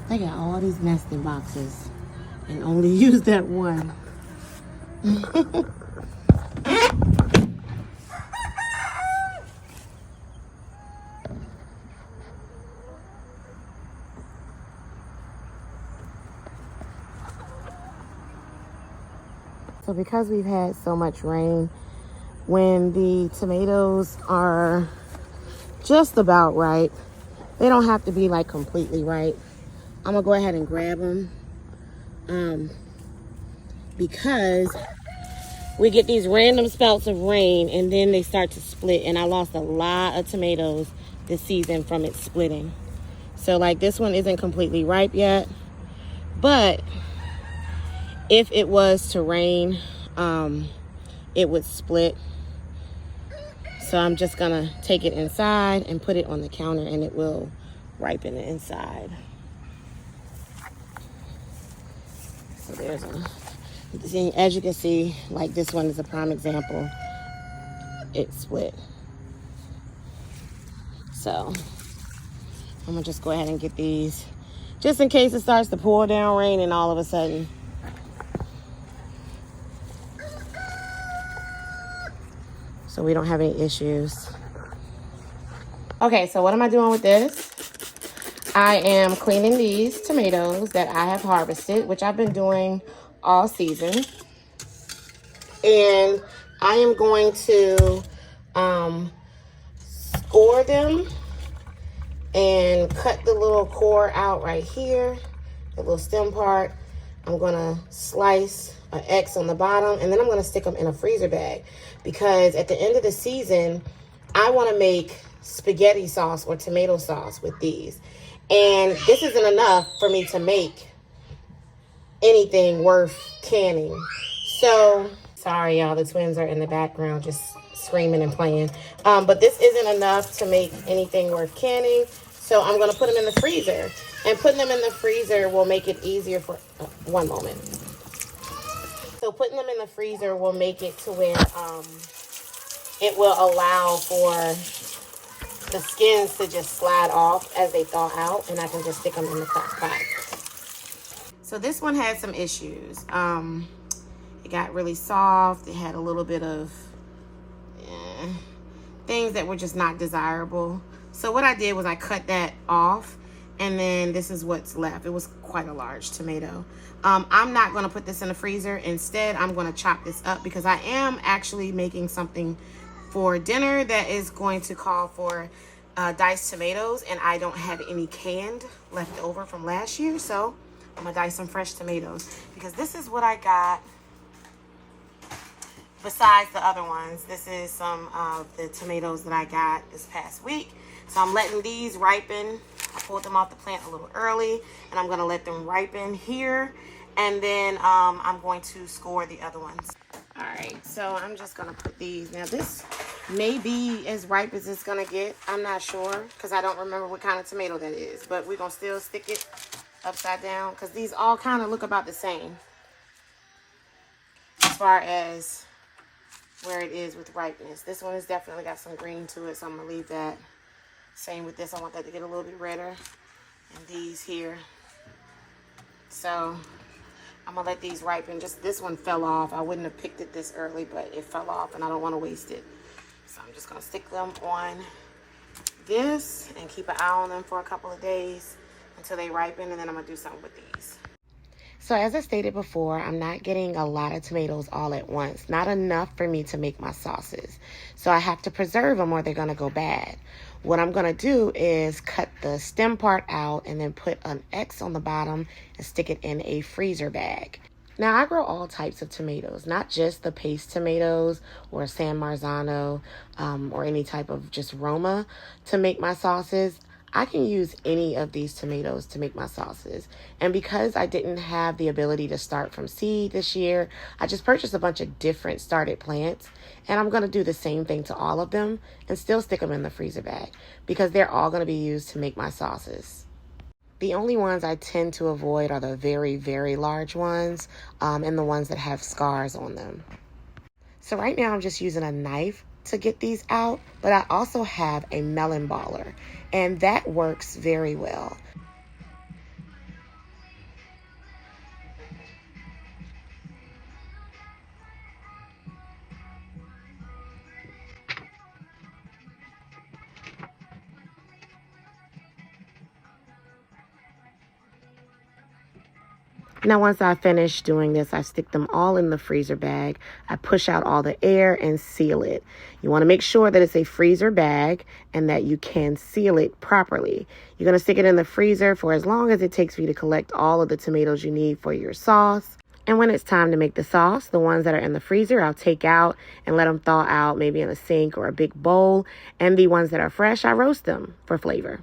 They got all these nesting boxes and only use that one. So because we've had so much rain, when the tomatoes are just about right, they don't have to be like completely right. I'm gonna go ahead and grab them because we get these random spouts of rain and then they start to split, and I lost a lot of tomatoes this season from it splitting. So like this one isn't completely ripe yet, but if it was to rain, it would split. So I'm just gonna take it inside and put it on the counter, and it will ripen it inside. So there's as you can see, like this one is a prime example. It split. So I'm gonna just go ahead and get these, just in case it starts to pour down rain and all of a sudden. So we don't have any issues. Okay, so what am I doing with this? I am cleaning these tomatoes that I have harvested, which I've been doing all season. And I am going to score them and cut the little core out right here, the little stem part. I'm gonna slice an X on the bottom, and then I'm gonna stick them in a freezer bag, because at the end of the season, I wanna make spaghetti sauce or tomato sauce with these. And this isn't enough for me to make anything worth canning. So, sorry y'all, the twins are in the background just screaming and playing. But this isn't enough to make anything worth canning. So I'm gonna put them in the freezer. And putting them in the freezer will make it easier for, one moment. So putting them in the freezer will make it to where it will allow for the skins to just slide off as they thaw out, and I can just stick them in the crock pot. So this one had some issues. It got really soft. It had a little bit of things that were just not desirable. So what I did was I cut that off, and then this is what's left. It was quite a large tomato. I'm not gonna put this in the freezer. Instead, I'm gonna chop this up, because I am actually making something for dinner that is going to call for diced tomatoes, and I don't have any canned left over from last year, so I'm gonna dice some fresh tomatoes, because this is what I got besides the other ones. This is some of the tomatoes that I got this past week. So I'm letting these ripen. I pulled them off the plant a little early, and I'm gonna let them ripen here, and then I'm going to score the other ones. All right, so I'm just gonna put these. Now this may be as ripe as it's gonna get. I'm not sure, because I don't remember what kind of tomato that is, but we're gonna still stick it upside down, because these all kind of look about the same as far as where it is with ripeness. This one has definitely got some green to it, so I'm gonna leave that. Same with this, I want that to get a little bit redder. And these here. So I'm gonna let these ripen. Just this one fell off. I wouldn't have picked it this early, but it fell off and I don't want to waste it. So I'm just gonna stick them on this and keep an eye on them for a couple of days until they ripen, and then I'm gonna do something with these. So as I stated before, I'm not getting a lot of tomatoes all at once. Not enough for me to make my sauces. So I have to preserve them or they're gonna go bad. What I'm gonna do is cut the stem part out and then put an X on the bottom and stick it in a freezer bag. Now I grow all types of tomatoes, not just the paste tomatoes or San Marzano or any type of just Roma to make my sauces. I can use any of these tomatoes to make my sauces. And because I didn't have the ability to start from seed this year, I just purchased a bunch of different started plants. And I'm going to do the same thing to all of them and still stick them in the freezer bag, because they're all going to be used to make my sauces. The only ones I tend to avoid are the very, very large ones and the ones that have scars on them. So right now I'm just using a knife to get these out, but I also have a melon baller, and that works very well. Now, once I finish doing this, I stick them all in the freezer bag. I push out all the air and seal it. You want to make sure that it's a freezer bag and that you can seal it properly. You're going to stick it in the freezer for as long as it takes for you to collect all of the tomatoes you need for your sauce. And when it's time to make the sauce, the ones that are in the freezer, I'll take out and let them thaw out maybe in a sink or a big bowl. And the ones that are fresh, I roast them for flavor.